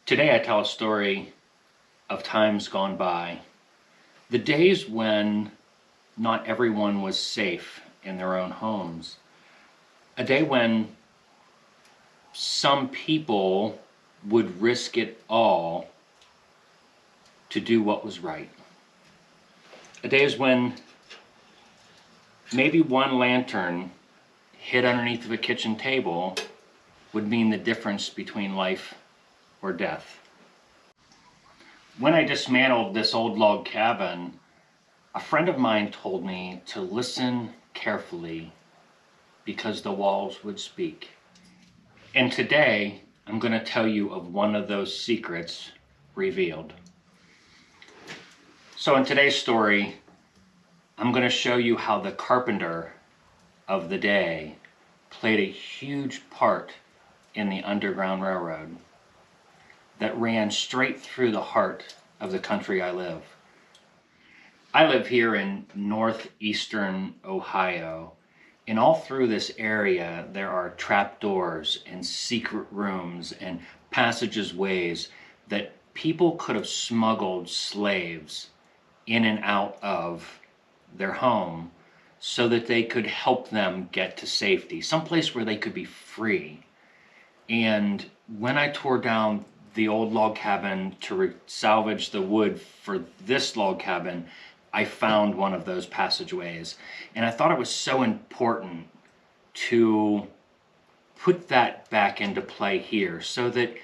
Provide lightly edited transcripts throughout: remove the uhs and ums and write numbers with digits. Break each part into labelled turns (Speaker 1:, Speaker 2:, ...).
Speaker 1: Today I tell a story of times gone by, the days when not everyone was safe in their own homes, a day when some people would risk it all to do what was right. A days when maybe one lantern hid underneath of a kitchen table would mean the difference between life or death. When I dismantled this old log cabin, a friend of mine told me to listen carefully because the walls would speak. And today, I'm going to tell you of one of those secrets revealed. So in today's story, I'm going to show you how the carpenter of the day played a huge part in the Underground Railroad that ran straight through the heart of the country I live. I live here in northeastern Ohio, and all through this area there are trapdoors and secret rooms and passageways that people could have smuggled slaves in and out of their home so that they could help them get to safety, someplace where they could be free. And when I tore down the old log cabin to salvage the wood for this log cabin, I found one of those passageways. And I thought it was so important to put that back into play here so that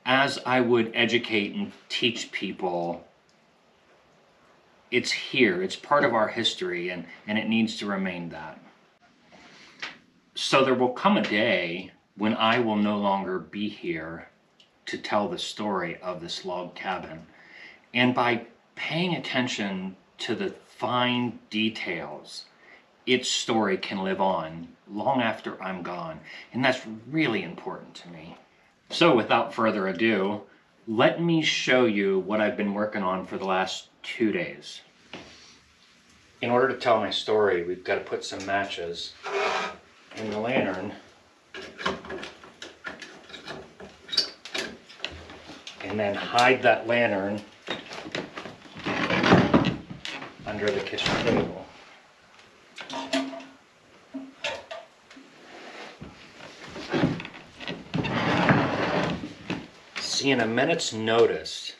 Speaker 1: as I would educate and teach people, it's here, it's part of our history, and it needs to remain that. So there will come a day when I will no longer be here to tell the story of this log cabin. And by paying attention to the fine details, its story can live on long after I'm gone. And that's really important to me. So without further ado, let me show you what I've been working on for the last 2 days. In order to tell my story, we've got to put some matches in the lantern and then hide that lantern under the kitchen table. See, in a minute's notice,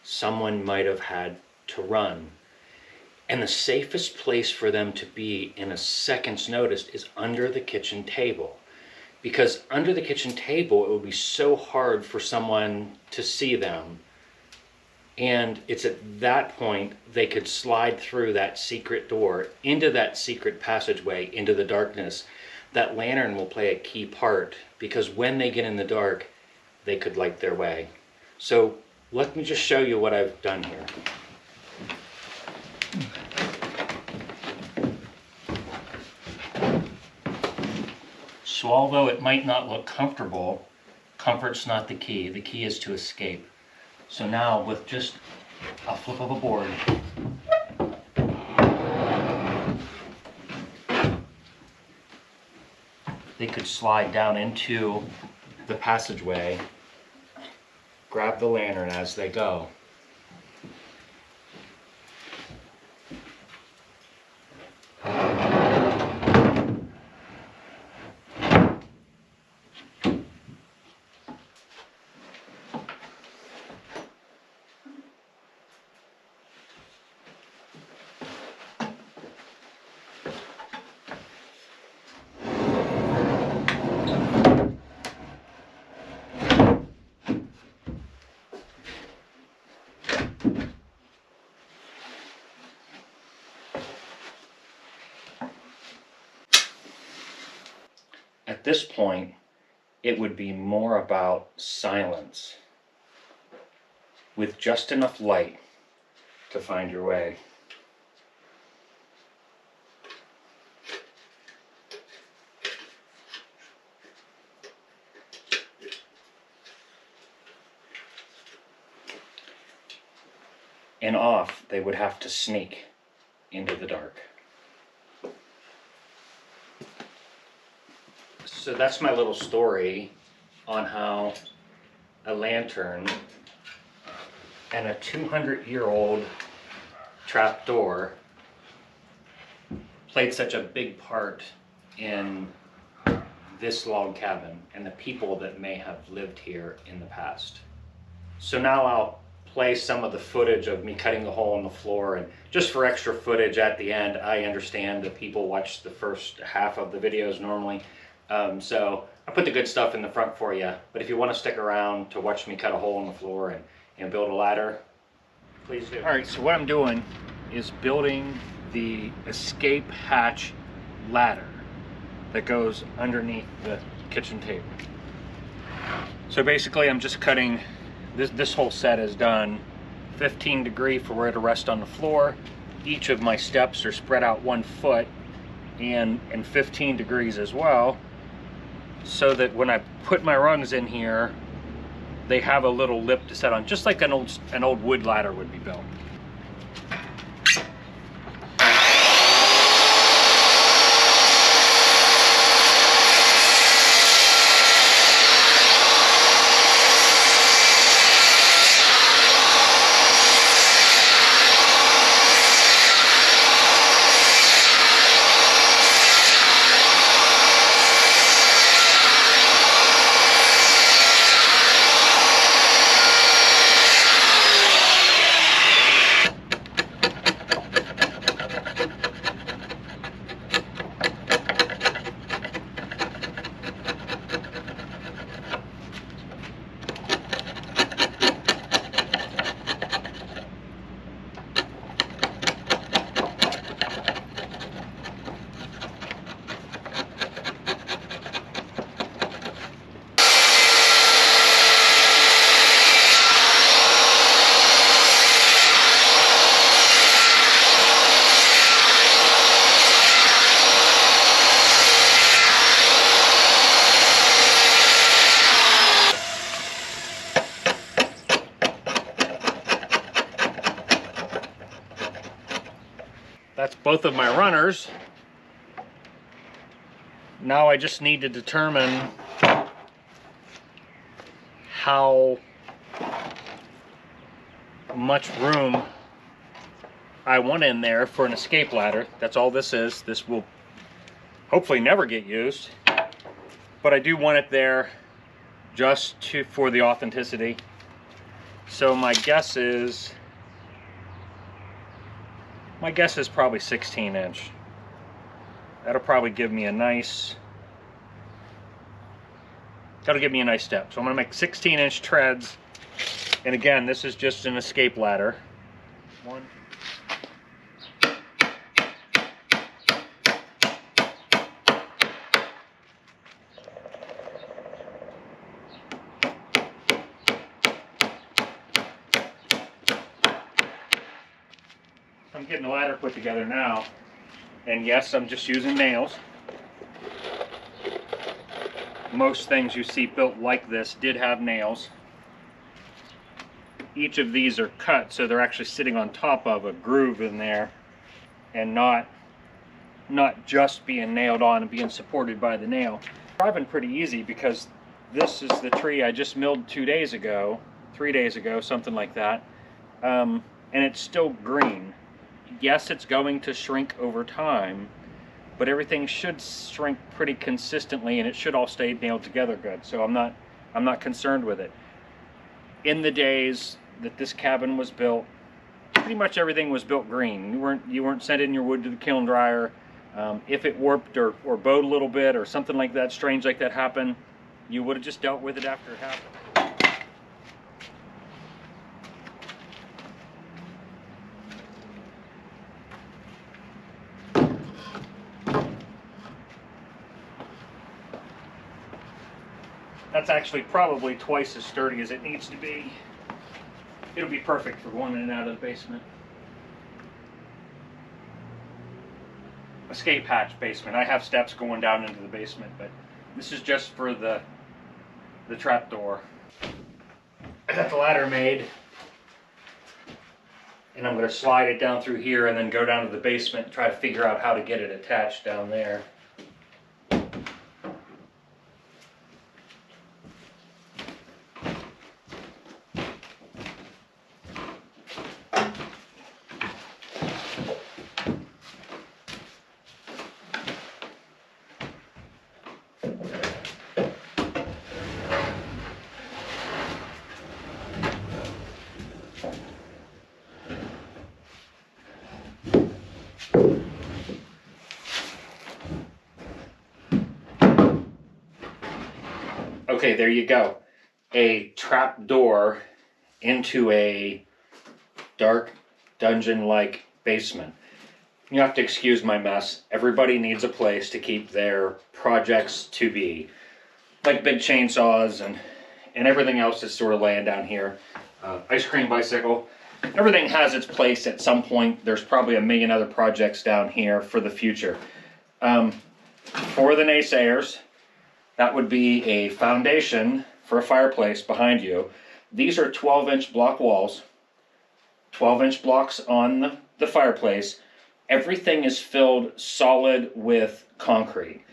Speaker 1: someone might have had to run. And the safest place for them to be in a second's notice is under the kitchen table. Because under the kitchen table, it would be so hard for someone to see them. And it's at that point they could slide through that secret door, into that secret passageway, into the darkness. That lantern will play a key part, because when they get in the dark, they could light their way. So let me just show you what I've done here. So although it might not look comfortable, comfort's not the key. The key is to escape. So now with just a flip of a board, they could slide down into the passageway, grab the lantern as they go. At this point, it would be more about silence, with just enough light to find your way. And off they would have to sneak into the dark. So that's my little story on how a lantern, and a 200-year-old trap door played such a big part in this log cabin and the people that may have lived here in the past. So now I'll play some of the footage of me cutting the hole in the floor, and just for extra footage at the end. I understand that people watch the first half of the videos normally, so I put the good stuff in the front for you. But if you want to stick around to watch me cut a hole in the floor and build a ladder, please do. All right, so what I'm doing is building the escape hatch ladder that goes underneath the kitchen table. So basically I'm just cutting, this whole set is done 15 degree for where to rest on the floor. Each of my steps are spread out 1 foot and 15 degrees as well, so that when I put my rungs in here, they have a little lip to set on, just like an old wood ladder would be built. That's both of my runners. Now I just need to determine how much room I want in there for an escape ladder. That's all this is. This will hopefully never get used, but I do want it there just for the authenticity. So my guess is probably 16 inch. That'll probably give me a nice, step. So I'm gonna make 16 inch treads. And again, this is just an escape ladder. One. I'm getting the ladder put together now, and yes, I'm just using nails. Most things you see built like this did have nails. Each of these are cut so they're actually sitting on top of a groove in there, and not just being nailed on and being supported by the nail. Driving pretty easy because this is the tree I just milled 3 days ago, something like that, and it's still green. Yes, it's going to shrink over time, but everything should shrink pretty consistently, and it should all stay nailed together good. So I'm not concerned with it. In the days that this cabin was built, pretty much everything was built green. You weren't sending your wood to the kiln dryer. If it warped or bowed a little bit or something like that, strange like that happened, you would have just dealt with it after it happened. That's actually probably twice as sturdy as it needs to be. It'll be perfect for going in and out of the basement. Escape hatch basement. I have steps going down into the basement, but this is just for the trap door. I got the ladder made, and I'm going to slide it down through here and then go down to the basement and try to figure out how to get it attached down there. Okay, there you go. A trap door into a dark dungeon-like basement. You have to excuse my mess. Everybody needs a place to keep their projects to be. Like big chainsaws and everything else that's sort of laying down here. Ice cream bicycle. Everything has its place at some point. There's probably a million other projects down here for the future. For the naysayers, that would be a foundation for a fireplace behind you. These are 12-inch block walls, 12-inch blocks on the fireplace. Everything is filled solid with concrete.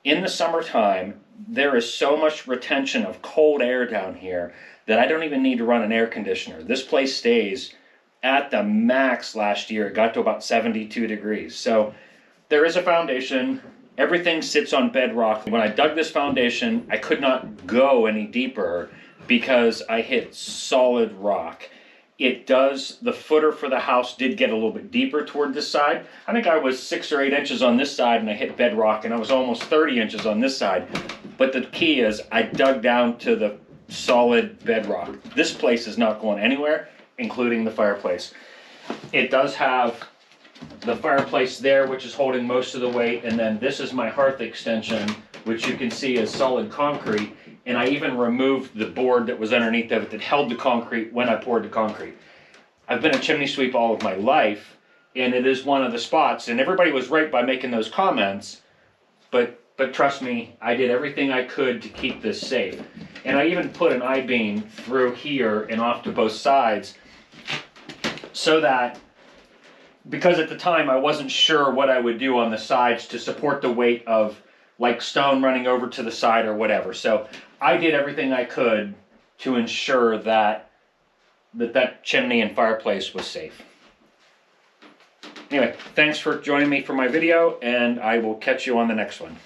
Speaker 1: In the summertime, there is so much retention of cold air down here that I don't even need to run an air conditioner. This place stays at the max. Last year. It got to about 72 degrees. So there is a foundation. Everything sits on bedrock. When I dug this foundation, I could not go any deeper because I hit solid rock. The footer for the house did get a little bit deeper toward this side. I think I was 6 or 8 inches on this side and I hit bedrock, and I was almost 30 inches on this side. But the key is I dug down to the solid bedrock. This place is not going anywhere, including the fireplace. It does have the fireplace there, which is holding most of the weight, and then this is my hearth extension, which you can see is solid concrete, and I even removed the board that was underneath of it that held the concrete when I poured the concrete. I've been a chimney sweep all of my life, and it is one of the spots, and everybody was right by making those comments, but trust me, I did everything I could to keep this safe. And I even put an I-beam through here and off to both sides, so that, because at the time I wasn't sure what I would do on the sides to support the weight of like stone running over to the side or whatever. So I did everything I could to ensure that chimney and fireplace was safe. Anyway, thanks for joining me for my video, and I will catch you on the next one.